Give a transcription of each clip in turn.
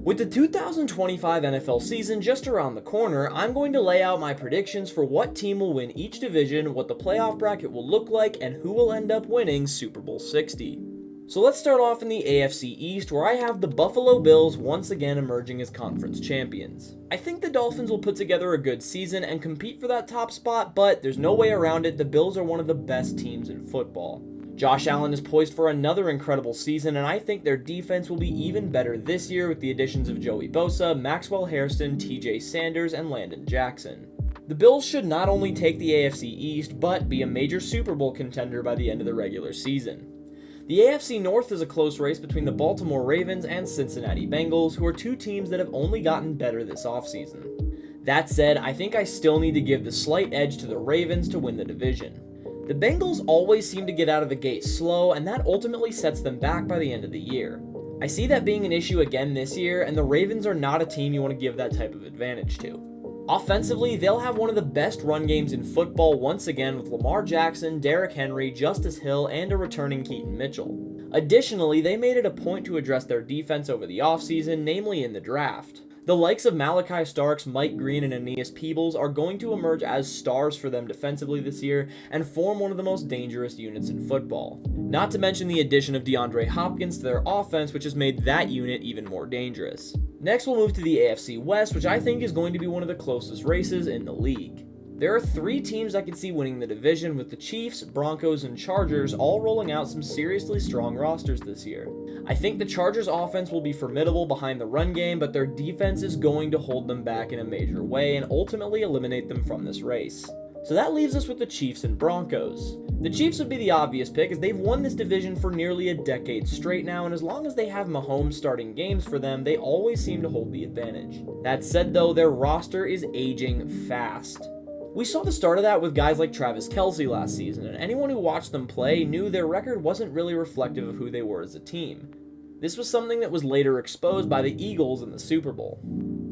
With the 2025 NFL season just around the corner, I'm going to lay out my predictions for what team will win each division, what the playoff bracket will look like, and who will end up winning Super Bowl 60. So let's start off in the AFC East, where I have the Buffalo Bills once again emerging as conference champions. I think the Dolphins will put together a good season and compete for that top spot, but there's no way around it, the Bills are one of the best teams in football. Josh Allen is poised for another incredible season, and I think their defense will be even better this year with the additions of Joey Bosa, Maxwell Hairston, TJ Sanders, and Landon Jackson. The Bills should not only take the AFC East, but be a major Super Bowl contender by the end of the regular season. The AFC North is a close race between the Baltimore Ravens and Cincinnati Bengals, who are two teams that have only gotten better this offseason. That said, I think I still need to give the slight edge to the Ravens to win the division. The Bengals always seem to get out of the gate slow, and that ultimately sets them back by the end of the year. I see that being an issue again this year, and the Ravens are not a team you want to give that type of advantage to. Offensively, they'll have one of the best run games in football once again with Lamar Jackson, Derrick Henry, Justice Hill, and a returning Keaton Mitchell. Additionally, they made it a point to address their defense over the offseason, namely in the draft. The likes of Malachi Starks, Mike Green, and Aeneas Peebles are going to emerge as stars for them defensively this year and form one of the most dangerous units in football. Not to mention the addition of DeAndre Hopkins to their offense, which has made that unit even more dangerous. Next, we'll move to the AFC West, which I think is going to be one of the closest races in the league. There are three teams I can see winning the division, with the Chiefs, Broncos, and Chargers all rolling out some seriously strong rosters this year. I think the Chargers' offense will be formidable behind the run game, but their defense is going to hold them back in a major way and ultimately eliminate them from this race. So that leaves us with the Chiefs and Broncos. The Chiefs would be the obvious pick, as they've won this division for nearly a decade straight now, and as long as they have Mahomes starting games for them, they always seem to hold the advantage. That said though, their roster is aging fast. We saw the start of that with guys like Travis Kelce last season, and anyone who watched them play knew their record wasn't really reflective of who they were as a team. This was something that was later exposed by the Eagles in the Super Bowl.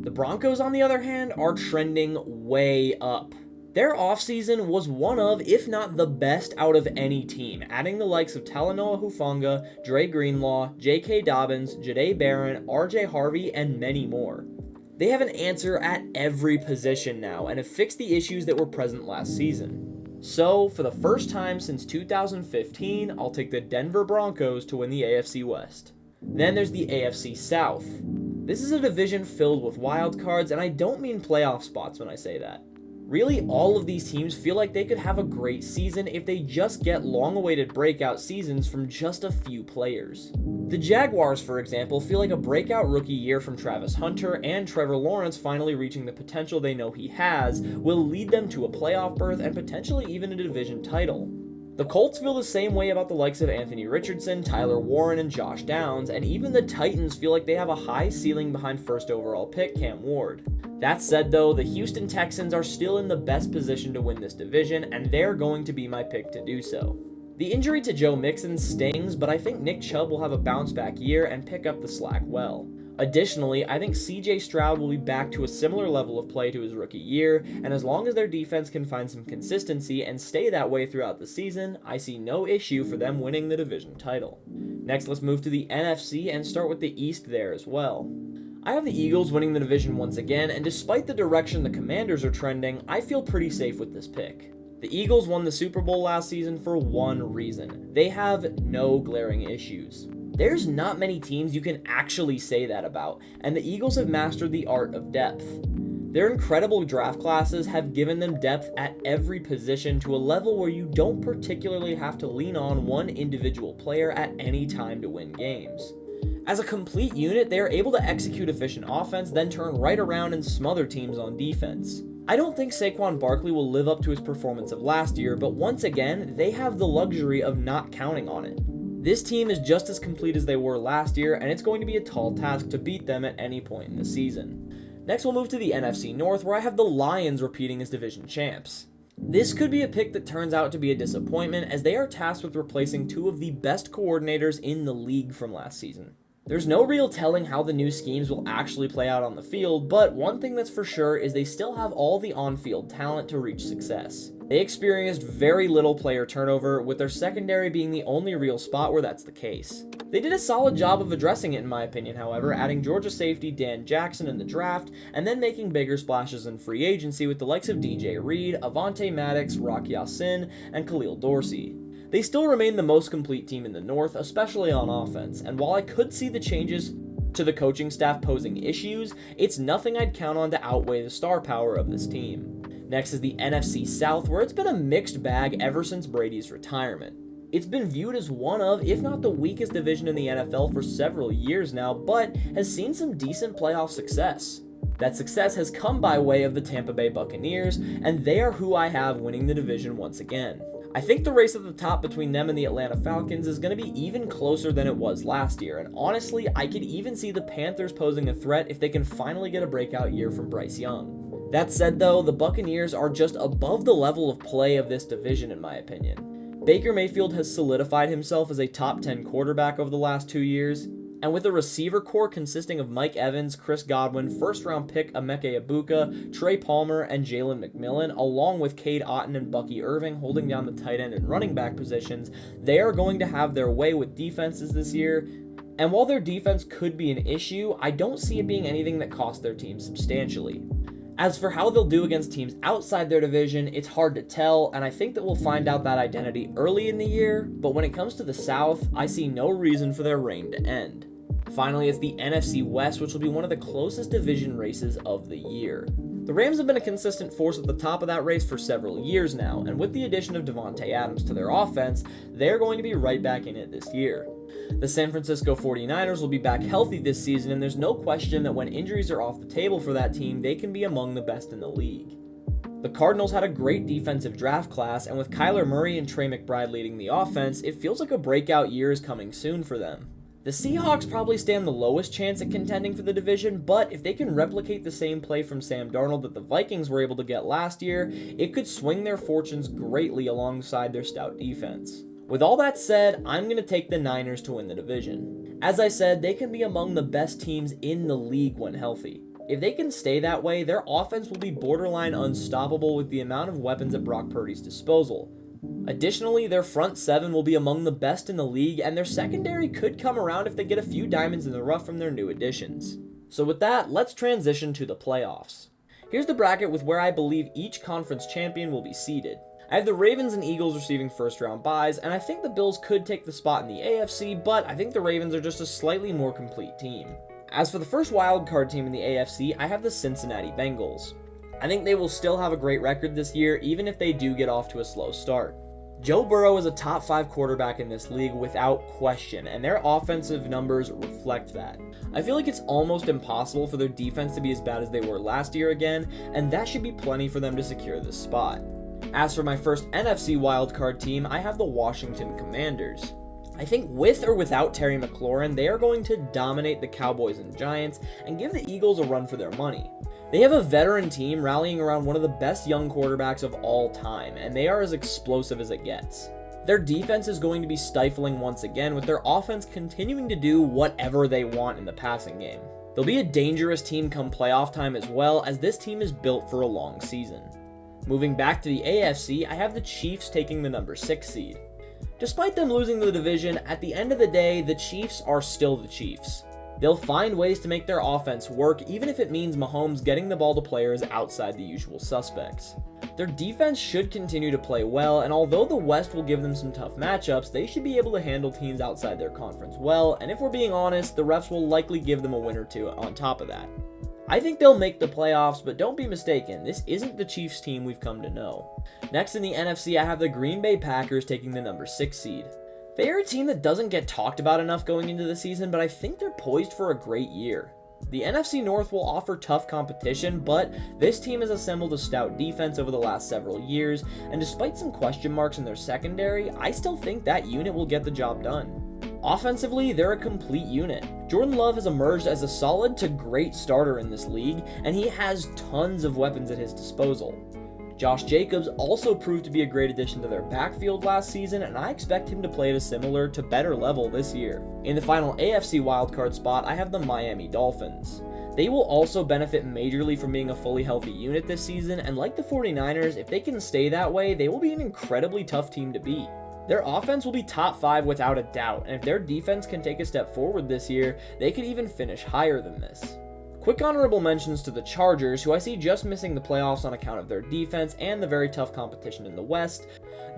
The Broncos, on the other hand, are trending way up. Their offseason was one of, if not the best out of any team, adding the likes of Talanoa Hufanga, Dre Greenlaw, J.K. Dobbins, Jahdae Barron, R.J. Harvey, and many more. They have an answer at every position now and have fixed the issues that were present last season. So, for the first time since 2015, I'll take the Denver Broncos to win the AFC West. Then there's the AFC South. This is a division filled with wild cards, and I don't mean playoff spots when I say that. Really, all of these teams feel like they could have a great season if they just get long-awaited breakout seasons from just a few players. The Jaguars, for example, feel like a breakout rookie year from Travis Hunter and Trevor Lawrence finally reaching the potential they know he has will lead them to a playoff berth and potentially even a division title. The Colts feel the same way about the likes of Anthony Richardson, Tyler Warren, and Josh Downs, and even the Titans feel like they have a high ceiling behind first overall pick Cam Ward. That said though, the Houston Texans are still in the best position to win this division, and they're going to be my pick to do so. The injury to Joe Mixon stings, but I think Nick Chubb will have a bounce back year and pick up the slack well. Additionally, I think CJ Stroud will be back to a similar level of play to his rookie year, and as long as their defense can find some consistency and stay that way throughout the season, I see no issue for them winning the division title. Next, let's move to the NFC and start with the East there as well. I have the Eagles winning the division once again, and despite the direction the Commanders are trending, I feel pretty safe with this pick. The Eagles won the Super Bowl last season for one reason. They have no glaring issues. There's not many teams you can actually say that about, and the Eagles have mastered the art of depth. Their incredible draft classes have given them depth at every position to a level where you don't particularly have to lean on one individual player at any time to win games. As a complete unit, they are able to execute efficient offense, then turn right around and smother teams on defense. I don't think Saquon Barkley will live up to his performance of last year, but once again, they have the luxury of not counting on it. This team is just as complete as they were last year, and it's going to be a tall task to beat them at any point in the season. Next, we'll move to the NFC North, where I have the Lions repeating as division champs. This could be a pick that turns out to be a disappointment, as they are tasked with replacing two of the best coordinators in the league from last season. There's no real telling how the new schemes will actually play out on the field, but one thing that's for sure is they still have all the on-field talent to reach success. They experienced very little player turnover, with their secondary being the only real spot where that's the case. They did a solid job of addressing it in my opinion, however, adding Georgia safety Dan Jackson in the draft, and then making bigger splashes in free agency with the likes of DJ Reed, Avonte Maddox, Rock Ya-Sin, and Khalil Dorsey. They still remain the most complete team in the North, especially on offense, and while I could see the changes to the coaching staff posing issues, it's nothing I'd count on to outweigh the star power of this team. Next is the NFC South, where it's been a mixed bag ever since Brady's retirement. It's been viewed as one of, if not the weakest division in the NFL for several years now, but has seen some decent playoff success. That success has come by way of the Tampa Bay Buccaneers, and they are who I have winning the division once again. I think the race at the top between them and the Atlanta Falcons is going to be even closer than it was last year, and honestly, I could even see the Panthers posing a threat if they can finally get a breakout year from Bryce Young. That said though, the Buccaneers are just above the level of play of this division in my opinion. Baker Mayfield has solidified himself as a top 10 quarterback over the last 2 years, and with a receiver core consisting of Mike Evans, Chris Godwin, first-round pick Emeka Egbuka, Trey Palmer, and Jalen McMillan, along with Cade Otton and Bucky Irving holding down the tight end and running back positions, they are going to have their way with defenses this year. And while their defense could be an issue, I don't see it being anything that costs their team substantially. As for how they'll do against teams outside their division, it's hard to tell, and I think that we'll find out that identity early in the year, but when it comes to the South, I see no reason for their reign to end. Finally, it's the NFC West, which will be one of the closest division races of the year. The Rams have been a consistent force at the top of that race for several years now, and with the addition of Davante Adams to their offense, they're going to be right back in it this year. The San Francisco 49ers will be back healthy this season, and there's no question that when injuries are off the table for that team, they can be among the best in the league. The Cardinals had a great defensive draft class, and with Kyler Murray and Trey McBride leading the offense, it feels like a breakout year is coming soon for them. The Seahawks probably stand the lowest chance at contending for the division, but if they can replicate the same play from Sam Darnold that the Vikings were able to get last year, it could swing their fortunes greatly alongside their stout defense. With all that said, I'm going to take the Niners to win the division. As I said, they can be among the best teams in the league when healthy. If they can stay that way, their offense will be borderline unstoppable with the amount of weapons at Brock Purdy's disposal. Additionally, their front seven will be among the best in the league, and their secondary could come around if they get a few diamonds in the rough from their new additions. So with that, let's transition to the playoffs. Here's the bracket with where I believe each conference champion will be seeded. I have the Ravens and Eagles receiving first-round byes, and I think the Bills could take the spot in the AFC, but I think the Ravens are just a slightly more complete team. As for the first wildcard team in the AFC, I have the Cincinnati Bengals. I think they will still have a great record this year, even if they do get off to a slow start. Joe Burrow is a top 5 quarterback in this league without question, and their offensive numbers reflect that. I feel like it's almost impossible for their defense to be as bad as they were last year again, and that should be plenty for them to secure this spot. As for my first NFC wildcard team, I have the Washington Commanders. I think with or without Terry McLaurin, they are going to dominate the Cowboys and Giants and give the Eagles a run for their money. They have a veteran team rallying around one of the best young quarterbacks of all time, and they are as explosive as it gets. Their defense is going to be stifling once again, with their offense continuing to do whatever they want in the passing game. They'll be a dangerous team come playoff time as well, as this team is built for a long season. Moving back to the AFC, I have the Chiefs taking the number 6 seed. Despite them losing the division, at the end of the day, the Chiefs are still the Chiefs. They'll find ways to make their offense work, even if it means Mahomes getting the ball to players outside the usual suspects. Their defense should continue to play well, and although the West will give them some tough matchups, they should be able to handle teams outside their conference well, and if we're being honest, the refs will likely give them a win or two on top of that. I think they'll make the playoffs, but don't be mistaken, this isn't the Chiefs team we've come to know. Next in the NFC, I have the Green Bay Packers taking the number 6 seed. They are a team that doesn't get talked about enough going into the season, but I think they're poised for a great year. The NFC North will offer tough competition, but this team has assembled a stout defense over the last several years, and despite some question marks in their secondary, I still think that unit will get the job done. Offensively, they're a complete unit. Jordan Love has emerged as a solid to great starter in this league, and he has tons of weapons at his disposal. Josh Jacobs also proved to be a great addition to their backfield last season, and I expect him to play at a similar to better level this year. In the final AFC wildcard spot, I have the Miami Dolphins. They will also benefit majorly from being a fully healthy unit this season, and like the 49ers, if they can stay that way, they will be an incredibly tough team to beat. Their offense will be top 5 without a doubt, and if their defense can take a step forward this year, they could even finish higher than this. Quick honorable mentions to the Chargers, who I see just missing the playoffs on account of their defense and the very tough competition in the West.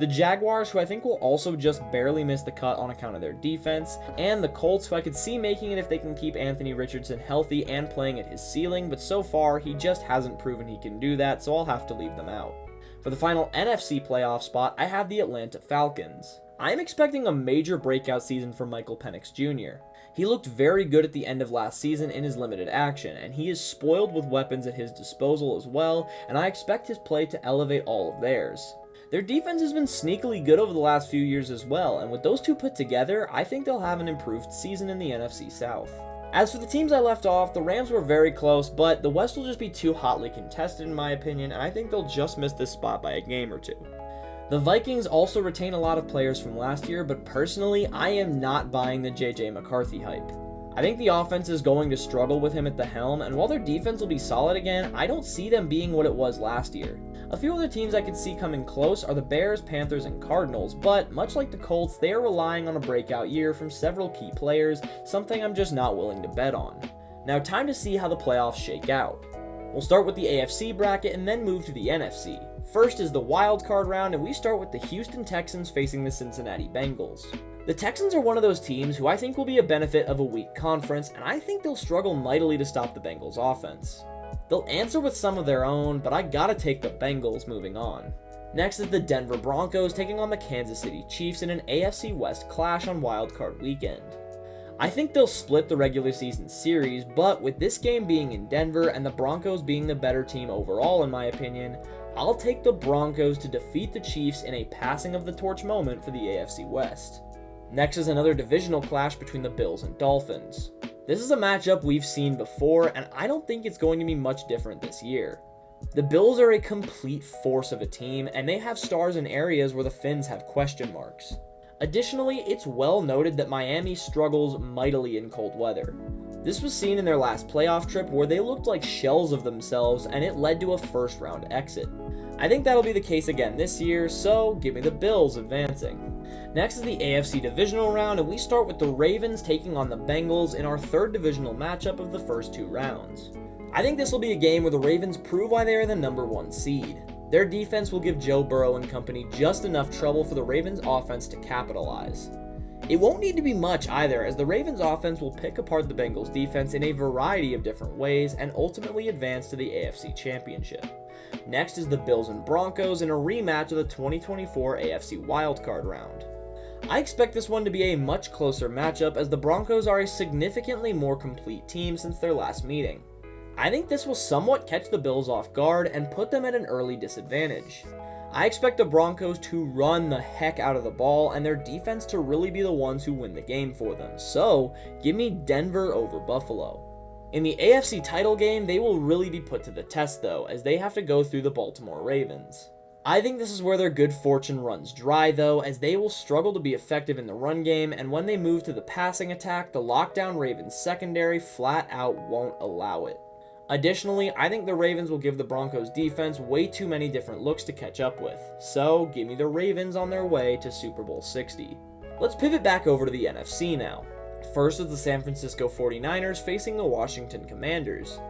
The Jaguars, who I think will also just barely miss the cut on account of their defense. And the Colts, who I could see making it if they can keep Anthony Richardson healthy and playing at his ceiling, but so far he just hasn't proven he can do that, so I'll have to leave them out. For the final NFC playoff spot, I have the Atlanta Falcons. I am expecting a major breakout season for Michael Penix Jr. He looked very good at the end of last season in his limited action, and he is spoiled with weapons at his disposal as well, and I expect his play to elevate all of theirs. Their defense has been sneakily good over the last few years as well, and with those two put together, I think they'll have an improved season in the NFC South. As for the teams I left off, the Rams were very close, but the West will just be too hotly contested in my opinion, and I think they'll just miss this spot by a game or two. The Vikings also retain a lot of players from last year, but personally, I am not buying the JJ McCarthy hype. I think the offense is going to struggle with him at the helm, and while their defense will be solid again, I don't see them being what it was last year. A few other teams I could see coming close are the Bears, Panthers, and Cardinals, but much like the Colts, they are relying on a breakout year from several key players, something I'm just not willing to bet on. Now time to see how the playoffs shake out. We'll start with the AFC bracket and then move to the NFC. First is the wild card round, and we start with the Houston Texans facing the Cincinnati Bengals. The Texans are one of those teams who I think will be a benefit of a weak conference, and I think they'll struggle mightily to stop the Bengals offense. They'll answer with some of their own, but I gotta take the Bengals moving on. Next is the Denver Broncos taking on the Kansas City Chiefs in an AFC West clash on wild card weekend. I think they'll split the regular season series, but with this game being in Denver and the Broncos being the better team overall in my opinion, I'll take the Broncos to defeat the Chiefs in a passing of the torch moment for the AFC West. Next is another divisional clash between the Bills and Dolphins. This is a matchup we've seen before, and I don't think it's going to be much different this year. The Bills are a complete force of a team, and they have stars in areas where the Finns have question marks. Additionally, it's well noted that Miami struggles mightily in cold weather. This was seen in their last playoff trip where they looked like shells of themselves and it led to a first round exit. I think that'll be the case again this year, so give me the Bills advancing. Next is the AFC divisional round, and we start with the Ravens taking on the Bengals in our third divisional matchup of the first two rounds. I think this will be a game where the Ravens prove why they are the number 1 seed. Their defense will give Joe Burrow and company just enough trouble for the Ravens offense to capitalize. It won't need to be much either, as the Ravens offense will pick apart the Bengals defense in a variety of different ways and ultimately advance to the AFC Championship. Next is the Bills and Broncos in a rematch of the 2024 AFC wildcard round. I expect this one to be a much closer matchup, as the Broncos are a significantly more complete team since their last meeting. I think this will somewhat catch the Bills off guard and put them at an early disadvantage. I expect the Broncos to run the heck out of the ball and their defense to really be the ones who win the game for them, so give me Denver over Buffalo. In the AFC title game, they will really be put to the test though, as they have to go through the Baltimore Ravens. I think this is where their good fortune runs dry though, as they will struggle to be effective in the run game, and when they move to the passing attack, the lockdown Ravens secondary flat out won't allow it. Additionally, I think the Ravens will give the Broncos defense way too many different looks to catch up with, so give me the Ravens on their way to Super Bowl 60. Let's pivot back over to the NFC now. First is the San Francisco 49ers facing the Washington Commanders.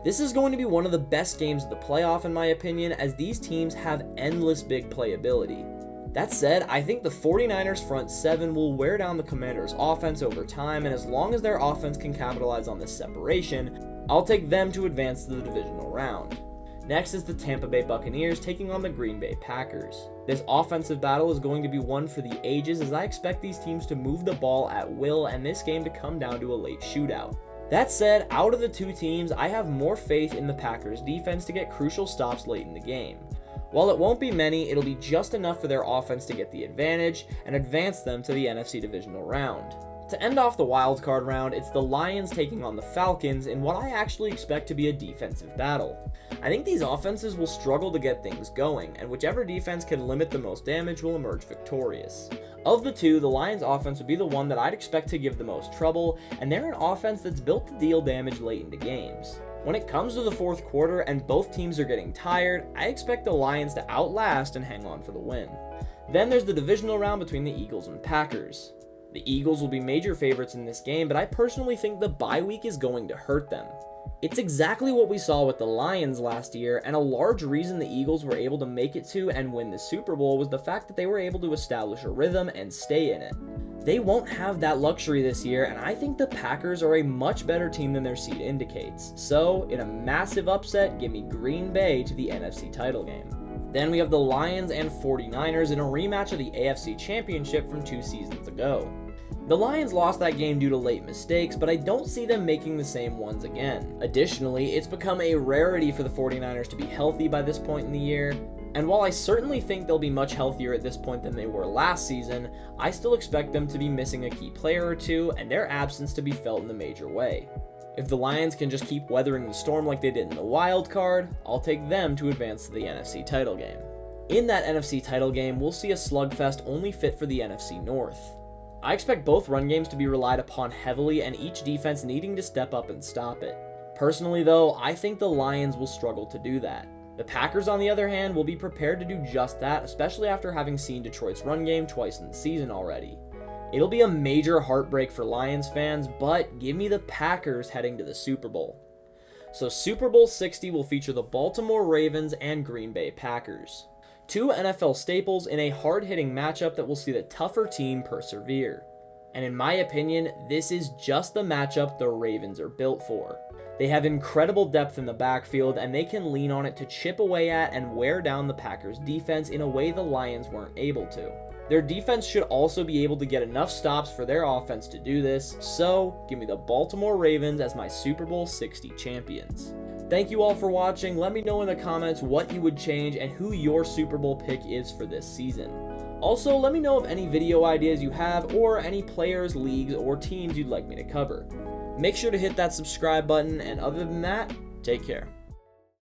This is going to be one of the best games of the playoff in my opinion, as these teams have endless big playability. That said, I think the 49ers front 7 will wear down the Commanders' offense over time, and as long as their offense can capitalize on this separation, I'll take them to advance to the divisional round. Next is the Tampa Bay Buccaneers taking on the Green Bay Packers. This offensive battle is going to be one for the ages, as I expect these teams to move the ball at will and this game to come down to a late shootout. That said, out of the two teams, I have more faith in the Packers defense to get crucial stops late in the game. While it won't be many, it'll be just enough for their offense to get the advantage and advance them to the NFC divisional round. To end off the wildcard round, it's the Lions taking on the Falcons in what I actually expect to be a defensive battle. I think these offenses will struggle to get things going, and whichever defense can limit the most damage will emerge victorious. Of the two, the Lions offense would be the one that I'd expect to give the most trouble, and they're an offense that's built to deal damage late into games. When it comes to the fourth quarter and both teams are getting tired, I expect the Lions to outlast and hang on for the win. Then there's the divisional round between the Eagles and Packers. The Eagles will be major favorites in this game, but I personally think the bye week is going to hurt them. It's exactly what we saw with the Lions last year, and a large reason the Eagles were able to make it to and win the Super Bowl was the fact that they were able to establish a rhythm and stay in it. They won't have that luxury this year, and I think the Packers are a much better team than their seed indicates. So, in a massive upset, give me Green Bay to the NFC title game. Then we have the Lions and 49ers in a rematch of the AFC Championship from 2 seasons ago. The Lions lost that game due to late mistakes, but I don't see them making the same ones again. Additionally, it's become a rarity for the 49ers to be healthy by this point in the year, and while I certainly think they'll be much healthier at this point than they were last season, I still expect them to be missing a key player or two, and their absence to be felt in a major way. If the Lions can just keep weathering the storm like they did in the wild card, I'll take them to advance to the NFC title game. In that NFC title game, we'll see a slugfest only fit for the NFC North. I expect both run games to be relied upon heavily and each defense needing to step up and stop it. Personally though, I think the Lions will struggle to do that. The Packers, on the other hand, will be prepared to do just that, especially after having seen Detroit's run game twice in the season already. It'll be a major heartbreak for Lions fans, but give me the Packers heading to the Super Bowl. So Super Bowl 60 will feature the Baltimore Ravens and Green Bay Packers. Two NFL staples in a hard-hitting matchup that will see the tougher team persevere. And in my opinion, this is just the matchup the Ravens are built for. They have incredible depth in the backfield, and they can lean on it to chip away at and wear down the Packers' defense in a way the Lions weren't able to. Their defense should also be able to get enough stops for their offense to do this, so give me the Baltimore Ravens as my Super Bowl 60 champions. Thank you all for watching. Let me know in the comments what you would change and who your Super Bowl pick is for this season. Also, let me know of any video ideas you have or any players, leagues, or teams you'd like me to cover. Make sure to hit that subscribe button, and other than that, take care.